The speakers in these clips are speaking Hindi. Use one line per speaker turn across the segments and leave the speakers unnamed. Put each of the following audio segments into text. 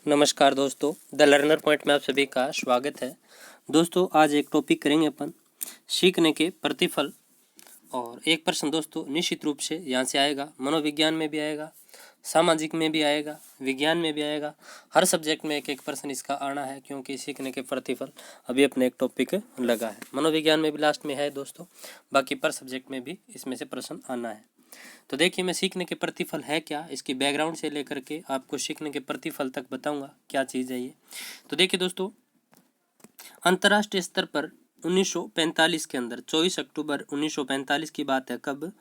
नमस्कार दोस्तों, द लर्नर पॉइंट में आप सभी का स्वागत है। दोस्तों आज एक टॉपिक करेंगे अपन सीखने के प्रतिफल। और एक प्रश्न दोस्तों निश्चित रूप से यहाँ से आएगा, मनोविज्ञान में भी आएगा, सामाजिक में भी आएगा, विज्ञान में भी आएगा। हर सब्जेक्ट में एक एक प्रश्न इसका आना है, क्योंकि सीखने के प्रतिफल अभी अपने एक टॉपिक लगा है। मनोविज्ञान में भी लास्ट में है दोस्तों, बाकी पर सब्जेक्ट में भी इसमें से प्रश्न आना है। तो देखिए, मैं सीखने के प्रतिफल है क्या, इसकी बैकग्राउंड से लेकर के आपको सीखने के प्रतिफल तक बताऊंगा क्या चीज़ है ये। तो देखिए दोस्तों, अंतर्राष्ट्रीय स्तर पर 1945 के अंदर 24 अक्टूबर 1945 की बात है। कब?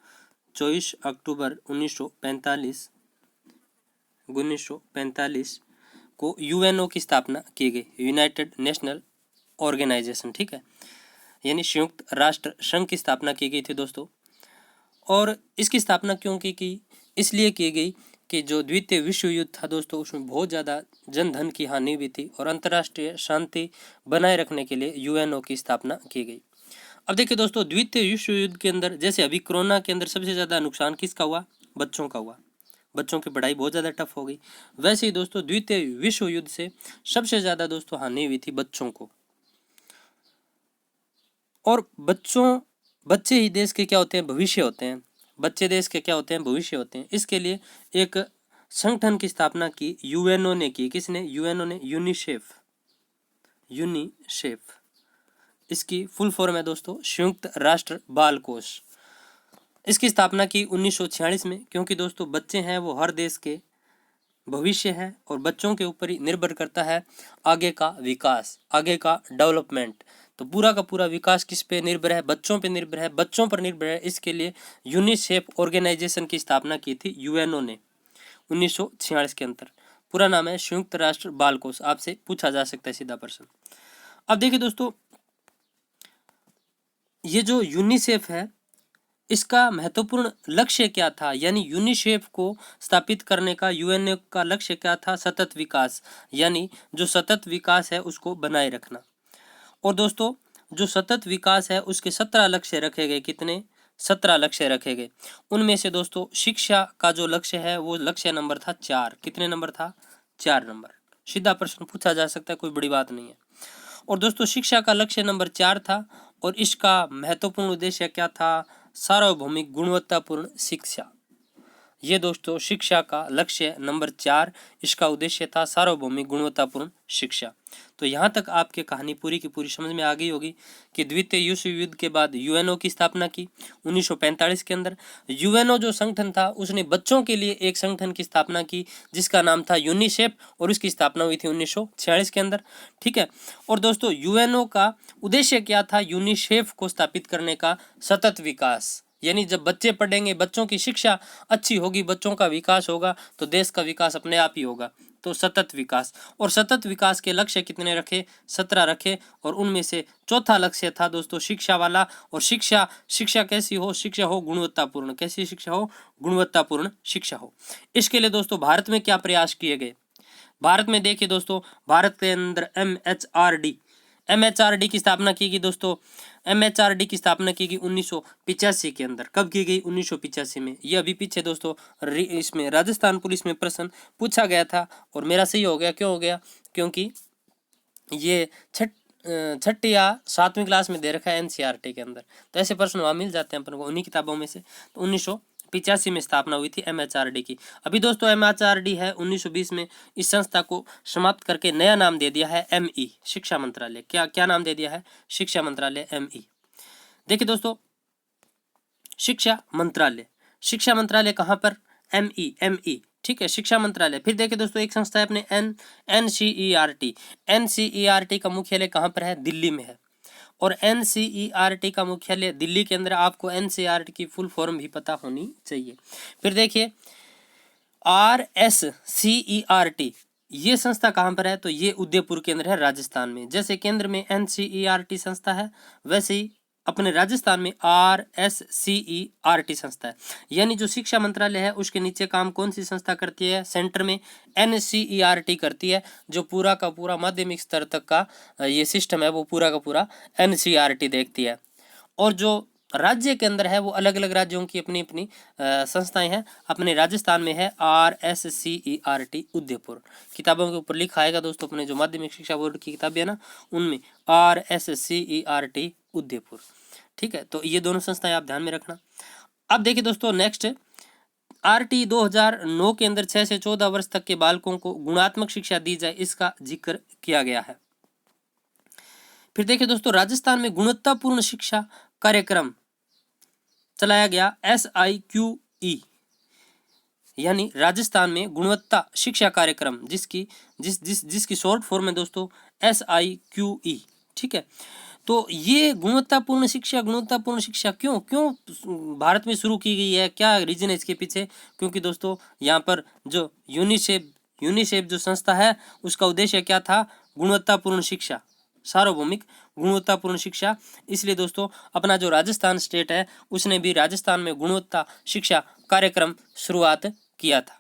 24 अक्टूबर 1945 को यूएनओ की स्थापना की गई, यूनाइटेड नेशनल ऑर्गेनाइजेशन, ठीक है, यानी संयुक्त राष्ट्र संघ की स्थापना की गई थी दोस्तों। और इसकी स्थापना क्यों की? इसलिए की गई कि जो द्वितीय विश्व युद्ध था दोस्तों, उसमें बहुत ज़्यादा जनधन की हानि भी थी और अंतर्राष्ट्रीय शांति बनाए रखने के लिए यूएनओ की स्थापना की गई। अब देखिए दोस्तों, द्वितीय विश्व युद्ध के अंदर जैसे अभी कोरोना के अंदर सबसे ज़्यादा नुकसान किसका हुआ? बच्चों का हुआ। बच्चों की पढ़ाई बहुत ज़्यादा टफ हो गई। वैसे ही दोस्तों द्वितीय विश्व युद्ध से सबसे ज़्यादा दोस्तों हानि हुई थी बच्चों को। और बच्चे ही देश के क्या होते हैं? भविष्य होते हैं। बच्चे देश के क्या होते हैं? भविष्य होते हैं। इसके लिए एक संगठन की स्थापना की यूएनओ ने की। किसने? यूएनओ ने। यूनिसेफ इसकी फुल फॉर्म है दोस्तों, संयुक्त राष्ट्र बाल कोष। इसकी स्थापना की 1946 में, क्योंकि दोस्तों बच्चे हैं वो हर देश के भविष्य है और बच्चों के ऊपर ही निर्भर करता है आगे का विकास, आगे का डेवलपमेंट। तो पूरा का पूरा विकास किस पे निर्भर है? बच्चों पे निर्भर है, बच्चों पर निर्भर है। इसके लिए यूनिसेफ ऑर्गेनाइजेशन की स्थापना की थी यूएनओ ने 1946 के अंदर। पूरा नाम है संयुक्त राष्ट्र बाल कोष। आपसे पूछा जा सकता है सीधा प्रश्न। अब देखिए दोस्तों, ये जो यूनिसेफ है इसका महत्वपूर्ण लक्ष्य क्या था? यानी यूनिसेफ को स्थापित करने का यूएनओ का लक्ष्य क्या था? सतत विकास, यानी जो सतत विकास है उसको बनाए रखना। और दोस्तों जो सतत विकास है उसके 17 लक्ष्य रखे गए। कितने? 17 लक्ष्य रखे गए। उनमें से दोस्तों शिक्षा का जो लक्ष्य है वो लक्ष्य नंबर था 4। कितने नंबर था? 4 नंबर। सीधा प्रश्न पूछा जा सकता है, कोई बड़ी बात नहीं है। और दोस्तों शिक्षा का लक्ष्य नंबर 4 था और इसका महत्वपूर्ण उद्देश्य क्या था? सार्वभौमिक गुणवत्तापूर्ण शिक्षा। ये दोस्तों शिक्षा का लक्ष्य नंबर 4, इसका उद्देश्य था सार्वभौमिक गुणवत्तापूर्ण शिक्षा। तो यहाँ तक आपके कहानी पूरी की पूरी समझ में आ गई होगी कि द्वितीय विश्व युद्ध के बाद यूएनओ की स्थापना की 1945 के अंदर। यूएनओ जो संगठन था उसने बच्चों के लिए एक संगठन की स्थापना की जिसका नाम था यूनिसेफ, और उसकी स्थापना हुई थी 1946 के अंदर, ठीक है। और दोस्तों यूएनओ का उद्देश्य क्या था? यूनिसेफ को स्थापित करने का सतत विकास, यानी जब बच्चे पढ़ेंगे, बच्चों की शिक्षा अच्छी होगी, बच्चों का विकास होगा तो देश का विकास अपने आप ही होगा। तो सतत विकास, और सतत विकास के लक्ष्य कितने रखे? 17 रखे। और उनमें से चौथा लक्ष्य था दोस्तों शिक्षा वाला। और शिक्षा कैसी हो? शिक्षा हो गुणवत्तापूर्ण। कैसी शिक्षा हो? गुणवत्तापूर्ण शिक्षा हो। इसके लिए दोस्तों भारत में क्या प्रयास किए गए? भारत में देखिए दोस्तों, भारत के अंदर एमएचआरडी की स्थापना की गई दोस्तों। एमएचआरडी की स्थापना की गई 1985 के अंदर। कब की गई? 1985 में। ये अभी पीछे दोस्तों इसमें राजस्थान पुलिस में प्रश्न पूछा गया था और मेरा सही हो गया। क्यों हो गया? क्योंकि ये छठी या 7वीं क्लास में दे रखा है एनसीईआरटी के अंदर, तो ऐसे प्रश्न वहाँ मिल जाते हैं अपन को उन्हीं किताबों में से। तो 1985 में स्थापना हुई थी एमएचआरडी की। अभी दोस्तों एमएचआरडी है 1920 में इस संस्था को समाप्त करके नया नाम दे दिया है एमई, शिक्षा मंत्रालय। क्या नाम दे दिया है? शिक्षा मंत्रालय, एमई। देखिए दोस्तों शिक्षा मंत्रालय कहाँ पर? एमई, ठीक है, शिक्षा मंत्रालय। फिर देखिए दोस्तों एक संस्था है अपने एनसीईआरटी का मुख्यालय कहाँ पर है? दिल्ली में है। और एनसीईआरटी का मुख्यालय दिल्ली के अंदर। आपको एनसीईआरटी की फुल फॉर्म भी पता होनी चाहिए। फिर देखिए आरएससीईआरटी, ये संस्था कहाँ पर है? तो ये उदयपुर केंद्र है राजस्थान में। जैसे केंद्र में एनसीईआरटी संस्था है, वैसे ही अपने राजस्थान में आरएससीईआरटी संस्था है। यानी जो शिक्षा मंत्रालय है उसके नीचे काम कौन सी संस्था करती है? सेंटर में एनसीईआरटी करती है। जो पूरा का पूरा माध्यमिक स्तर तक का ये सिस्टम है वो पूरा का पूरा एनसीईआरटी देखती है। और जो राज्य के अंदर है वो अलग अलग राज्यों की अपनी अपनी संस्थाएं हैं। अपने राजस्थान में है RSCERT उदयपुर, किताबों के ऊपर लिखा आएगा दोस्तों, अपने जो माध्यमिक शिक्षा बोर्ड की किताबें है ना उनमें RSCERT उदयपुर। ठीक है, तो ये दोनों संस्थाएं आप ध्यान में रखना। अब देखिए दोस्तों नेक्स्ट, RT 2009 के अंदर 6 से 14 वर्ष तक के बालकों को गुणात्मक शिक्षा दी जाए, इसका जिक्र किया गया है। फिर देखिए दोस्तों, राजस्थान में गुणवत्तापूर्ण शिक्षा कार्यक्रम चलाया गया SIQE, यानी राजस्थान में गुणवत्ता शिक्षा कार्यक्रम, जिसकी शॉर्ट फॉर्म है दोस्तों SIQE। ठीक है, तो ये गुणवत्तापूर्ण शिक्षा क्यों भारत में शुरू की गई है, क्या रीजन है इसके पीछे? क्योंकि दोस्तों यहाँ पर जो यूनिसेफ जो संस्था है उसका उद्देश्य क्या था? गुणवत्तापूर्ण शिक्षा, सार्वभौमिक गुणवत्तापूर्ण शिक्षा। इसलिए दोस्तों अपना जो राजस्थान स्टेट है उसने भी राजस्थान में गुणवत्ता शिक्षा कार्यक्रम शुरुआत किया था,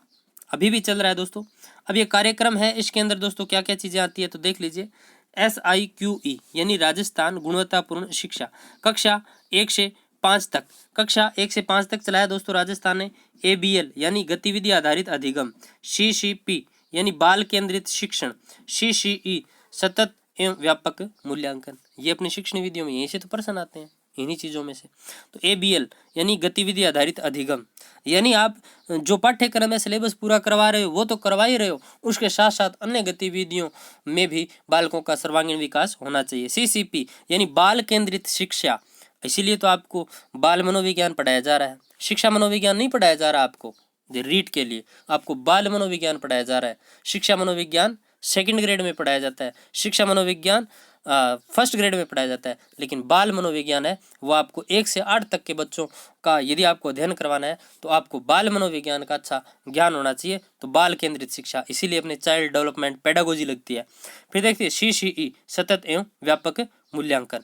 अभी भी चल रहा है दोस्तों। अब ये कार्यक्रम है, इसके अंदर दोस्तों क्या क्या चीज़ें आती है तो देख लीजिए। SIQE यानी राजस्थान गुणवत्तापूर्ण शिक्षा, कक्षा 1 से 5 तक, कक्षा 1 से 5 तक चलाया दोस्तों राजस्थान ने। ABL यानी गतिविधि आधारित अधिगम, CCP यानी बाल केंद्रित शिक्षण, CCE सतत एवं व्यापक मूल्यांकन। ये अपनी शिक्षण विधियों में यहीं से तो प्रश्न आते हैं, इन्हीं चीज़ों में से। तो ABL यानी गतिविधि आधारित अधिगम, यानी आप जो पाठ्यक्रम है सिलेबस पूरा करवा रहे हो वो तो करवा ही रहे हो, उसके साथ साथ अन्य गतिविधियों में भी बालकों का सर्वांगीण विकास होना चाहिए। CCP यानी बाल केंद्रित शिक्षा, इसीलिए तो आपको बाल मनोविज्ञान पढ़ाया जा रहा है, शिक्षा मनोविज्ञान नहीं पढ़ाया जा रहा आपको। रीट के लिए आपको बाल मनोविज्ञान पढ़ाया जा रहा है। शिक्षा मनोविज्ञान सेकंड ग्रेड में पढ़ाया जाता है, शिक्षा मनोविज्ञान फर्स्ट ग्रेड में पढ़ाया जाता है, लेकिन बाल मनोविज्ञान है वो आपको 1 से 8 तक के बच्चों का यदि आपको अध्ययन करवाना है तो आपको बाल मनोविज्ञान का अच्छा ज्ञान होना चाहिए। तो बाल केंद्रित शिक्षा, इसीलिए अपने चाइल्ड डेवलपमेंट पेडागोजी लगती है। फिर देखिए CCE सतत एवं व्यापक मूल्यांकन।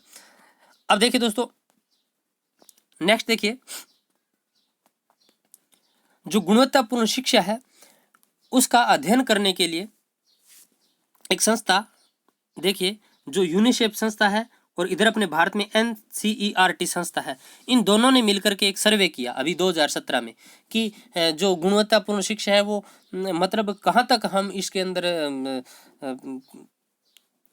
अब देखिए दोस्तों नेक्स्ट देखिए, जो गुणवत्तापूर्ण शिक्षा है उसका अध्ययन करने के लिए एक संस्था, देखिए जो यूनिसेफ संस्था है और इधर अपने भारत में NCERT संस्था है, इन दोनों ने मिलकर के एक सर्वे किया अभी 2017 में कि जो गुणवत्तापूर्ण शिक्षा है वो मतलब कहाँ तक हम इसके अंदर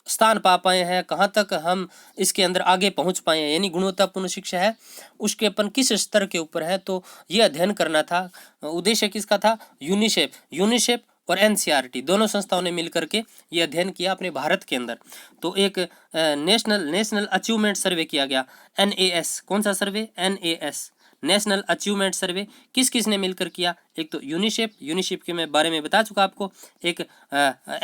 स्थान पा पाए हैं, कहाँ तक हम इसके अंदर आगे पहुँच पाए हैं, यानी गुणवत्तापूर्ण शिक्षा है उसके अपन किस स्तर के ऊपर है, तो ये अध्ययन करना था। उद्देश्य किसका था? यूनिसेफ और NCERT दोनों संस्थाओं ने मिलकर के ये अध्ययन किया अपने भारत के अंदर। तो एक नेशनल अचीवमेंट सर्वे किया गया, NAS। कौन सा सर्वे? NAS, नेशनल अचीवमेंट सर्वे। किस किस ने मिलकर किया? एक तो यूनिसेफ के मैं बारे में बता चुका आपको, एक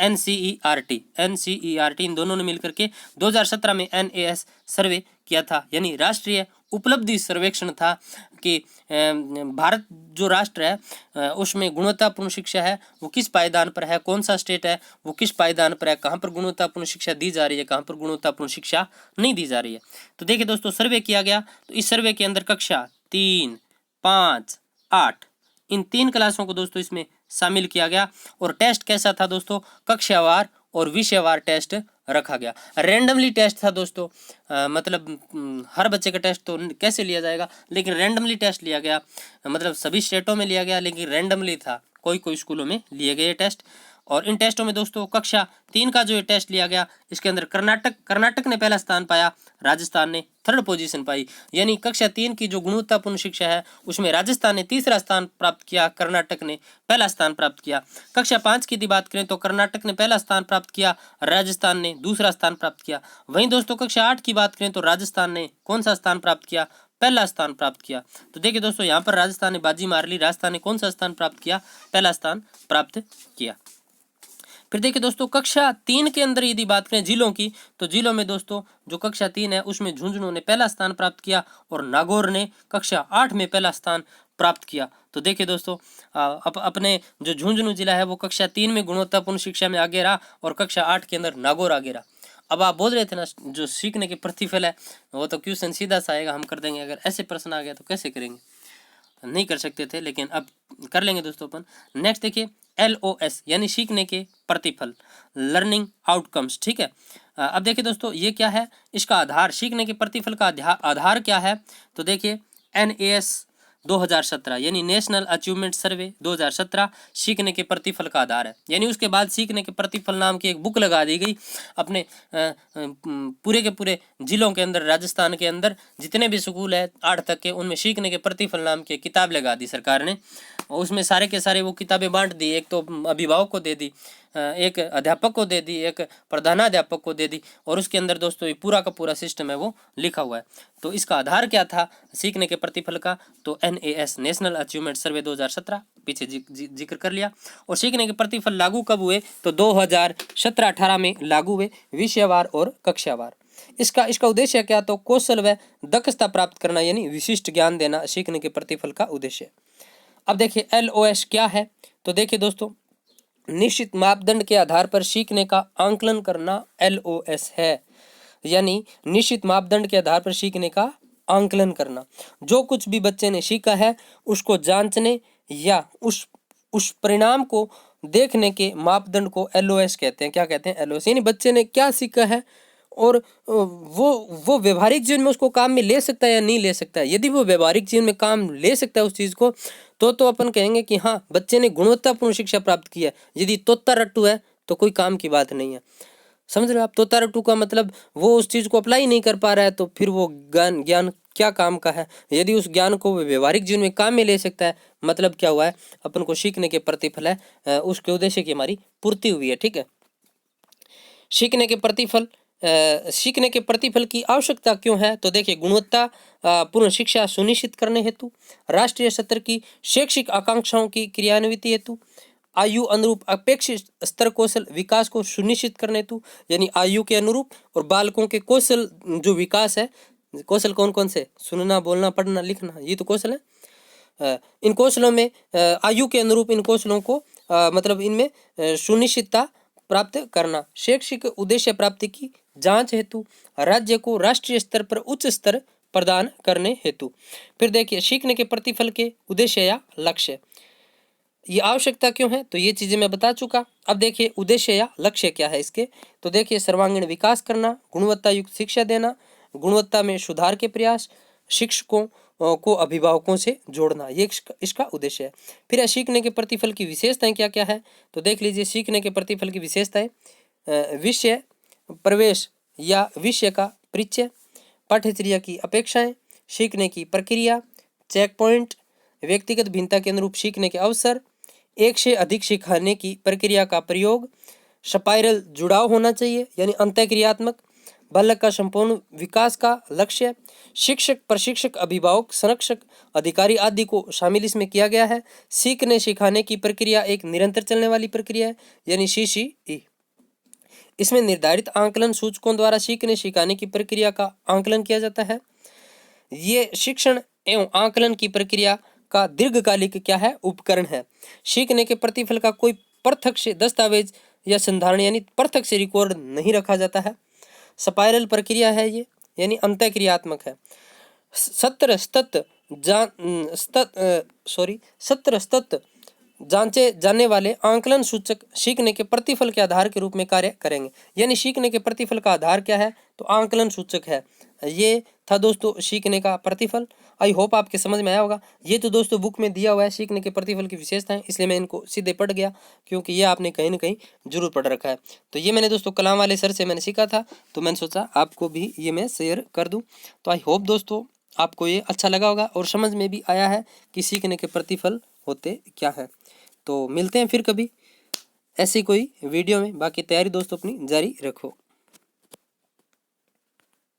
NCERT, इन दोनों ने मिलकर के 2017 में NAS सर्वे किया था, यानी राष्ट्रीय उपलब्धि सर्वेक्षण था कि भारत जो राष्ट्र है उसमें गुणवत्तापूर्ण शिक्षा है वो किस पायदान पर है, कौन सा स्टेट है वो किस पायदान पर है, कहाँ पर गुणवत्तापूर्ण शिक्षा दी जा रही है, कहाँ पर गुणवत्तापूर्ण शिक्षा नहीं दी जा रही है। तो देखिए दोस्तों सर्वे किया गया, तो इस सर्वे के अंदर कक्षा 3, 5, 8 इन 3 क्लासों को दोस्तों इसमें शामिल किया गया। और टेस्ट कैसा था दोस्तों? कक्षावार और विषयवार टेस्ट रखा गया। रैंडमली टेस्ट था दोस्तों, मतलब हर बच्चे का टेस्ट तो कैसे लिया जाएगा, लेकिन रैंडमली टेस्ट लिया गया। मतलब सभी स्टेटों में लिया गया लेकिन रैंडमली था, कोई स्कूलों में लिए गए टेस्ट। और इन टेस्टों में दोस्तों कक्षा 3 का जो ये टेस्ट लिया गया, इसके अंदर कर्नाटक ने पहला स्थान पाया, राजस्थान ने 3rd पोजीशन पाई। यानी कक्षा 3 की जो गुणवत्तापूर्ण शिक्षा है उसमें राजस्थान ने 3रा स्थान प्राप्त किया, कर्नाटक ने पहला स्थान प्राप्त किया। कक्षा 5 की यदि बात करें तो कर्नाटक ने पहला स्थान प्राप्त किया, राजस्थान ने 2रा स्थान प्राप्त किया। वहीं दोस्तों कक्षा 8 की बात करें तो राजस्थान ने कौन सा स्थान प्राप्त किया? पहला स्थान प्राप्त किया। तो देखिए दोस्तों यहाँ पर राजस्थान ने बाजी मार ली, राजस्थान ने कौन सा स्थान प्राप्त किया? पहला स्थान प्राप्त किया। फिर देखिए दोस्तों कक्षा 3 के अंदर यदि बात करें जिलों की, तो जिलों में दोस्तों जो कक्षा 3 है उसमें झुंझुनू ने पहला स्थान प्राप्त किया और नागौर ने कक्षा 8 में पहला स्थान प्राप्त किया। तो देखिए दोस्तों अपने जो झुंझुनू जिला है वो कक्षा 3 में गुणवत्तापूर्ण शिक्षा में आगे रहा और कक्षा 8 के अंदर नागौर आगे रहा। अब आप बोल रहे थे ना जो सीखने के प्रतिफल है वो तो क्वेश्चन सीधा सा आएगा, हम कर देंगे, अगर ऐसे प्रश्न आ गया तो कैसे करेंगे? नहीं कर सकते थे लेकिन अब कर लेंगे दोस्तों अपन। नेक्स्ट देखिए LOS यानी सीखने के प्रतिफल, लर्निंग आउटकम्स। ठीक है, अब देखिए दोस्तों, ये क्या है, इसका आधार, सीखने के प्रतिफल का आधार क्या है, तो देखिए NAS 2017 यानी नेशनल अचीवमेंट सर्वे 2017 सीखने के प्रतिफल का आधार है। यानी उसके बाद सीखने के प्रतिफल नाम की एक बुक लगा दी गई अपने पूरे के पूरे जिलों के अंदर, राजस्थान के अंदर जितने भी स्कूल है 8 तक के, उनमें सीखने के प्रतिफल नाम की किताब लगा दी सरकार ने। और उसमें सारे के सारे वो किताबें बांट दी, एक तो अभिभावक को दे दी, एक अध्यापक को दे दी, एक प्रधानाध्यापक को दे दी, और उसके अंदर दोस्तों ये पूरा का पूरा सिस्टम है वो लिखा हुआ है। तो इसका आधार क्या था सीखने के प्रतिफल का, तो NAS नेशनल अचीवमेंट सर्वे 2017 पीछे जिक्र कर लिया। और सीखने के प्रतिफल लागू कब हुए, तो 2017-18 में लागू हुए, विषयवार और कक्षावार। इसका उद्देश्य क्या, तो कौशल व दक्षता प्राप्त करना यानी विशिष्ट ज्ञान देना सीखने के प्रतिफल का उद्देश्य। अब देखिए LOS क्या है, तो देखिए दोस्तों, निश्चित मापदंड के आधार पर सीखने का आंकलन करना LOS है। यानी निश्चित मापदंड के आधार पर सीखने का आंकलन करना, जो कुछ भी बच्चे ने सीखा है उसको जांचने या उस परिणाम को देखने के मापदंड को LOS कहते हैं। क्या कहते हैं, LOS। यानी बच्चे ने क्या सीखा है और वो व्यवहारिक जीवन में उसको काम में ले सकता है या नहीं ले सकता है। यदि वो व्यवहारिक जीवन में काम ले सकता है उस चीज़ को, तो अपन कहेंगे कि हाँ बच्चे ने गुणवत्तापूर्ण शिक्षा प्राप्त की है। यदि तोता रट्टू है तो कोई काम की बात नहीं है। समझ रहे हो आप, तोता रट्टू का मतलब वो उस चीज़ को अप्लाई नहीं कर पा रहा है, तो फिर वो ज्ञान क्या काम का है। यदि उस ज्ञान को वो व्यवहारिक जीवन में काम में ले सकता है, मतलब क्या हुआ है, अपन को सीखने के प्रतिफल है उसके उद्देश्य की हमारी पूर्ति हुई है। ठीक है, सीखने के प्रतिफल की आवश्यकता क्यों है, तो देखिए गुणवत्ता पूर्ण शिक्षा सुनिश्चित करने हेतु, राष्ट्रीय स्तर की शैक्षिक आकांक्षाओं की क्रियान्विति हेतु, आयु अनुरूप अपेक्षित स्तर कौशल विकास को सुनिश्चित करने हेतु, यानी आयु के अनुरूप और बालकों के कौशल जो विकास है, कौशल कौन कौन से, सुनना, बोलना, पढ़ना, लिखना, ये तो कौशल है। इन कौशलों में आयु के अनुरूप इन कौशलों को मतलब इनमें सुनिश्चितता प्राप्त करना, शैक्षिक उद्देश्य प्राप्ति की जांच हेतु, राज्य को राष्ट्रीय स्तर पर उच्च स्तर प्रदान करने हेतु। फिर देखिए सीखने के प्रतिफल के उद्देश्य या लक्ष्य, ये आवश्यकता क्यों है, तो ये चीजें मैं बता चुका। अब देखिए उद्देश्य या लक्ष्य क्या है इसके, तो देखिए सर्वांगीण विकास करना, गुणवत्ता युक्त शिक्षा देना, गुणवत्ता में सुधार के प्रयास, शिक्षकों को अभिभावकों से जोड़ना, ये इसका उद्देश्य है। फिर सीखने के प्रतिफल की विशेषताएं क्या क्या है, तो देख लीजिए सीखने के प्रतिफल की विशेषताएं, विषय प्रवेश या विषय का परिचय, पाठ्यचर्या की अपेक्षाएं, सीखने की प्रक्रिया, चेक पॉइंट, व्यक्तिगत भिन्नता के अनुरूप सीखने के अवसर, एक से अधिक सिखाने की प्रक्रिया का प्रयोग, स्पाइरल जुड़ाव होना चाहिए यानी अंतःक्रियात्मक, बालक का संपूर्ण विकास का लक्ष्य, शिक्षक, प्रशिक्षक, अभिभावक, संरक्षक, अधिकारी आदि को शामिल इसमें किया गया है। सीखने सिखाने की प्रक्रिया एक निरंतर चलने वाली प्रक्रिया है यानी CCE। इसमें निर्धारित आंकलन सूचकों द्वारा सीखने सिखाने की प्रक्रिया का आंकलन किया जाता है। ये शिक्षण एवं आंकलन की प्रक्रिया का दीर्घकालिक क्या है, उपकरण है। सीखने के प्रतिफल का कोई प्रत्यक्ष दस्तावेज या संधारण यानी प्रत्यक्ष से रिकॉर्ड नहीं रखा जाता है। स्पाइरल प्रक्रिया है ये, यानी अंतःक्रियात्मक है। सत्र सतत जांचे जाने वाले आंकलन सूचक सीखने के प्रतिफल के आधार के रूप में कार्य करेंगे। यानी सीखने के प्रतिफल का आधार क्या है, तो आंकलन सूचक है। ये था दोस्तों सीखने का प्रतिफल। आई होप आपके समझ में आया होगा। ये तो दोस्तों बुक में दिया हुआ है सीखने के प्रतिफल की विशेषताएं, इसलिए मैं इनको सीधे पढ़ गया क्योंकि ये आपने कहीं ना कहीं जरूर पढ़ रखा है। तो ये मैंने दोस्तों कलाम वाले सर से मैंने सीखा था, तो मैंने सोचा आपको भी ये मैं शेयर कर दूं। तो आई होप दोस्तों आपको ये अच्छा लगा होगा और समझ में भी आया है कि सीखने के प्रतिफल होते क्या है। तो मिलते हैं फिर कभी ऐसी कोई वीडियो में। बाकी तैयारी दोस्तों अपनी जारी रखो।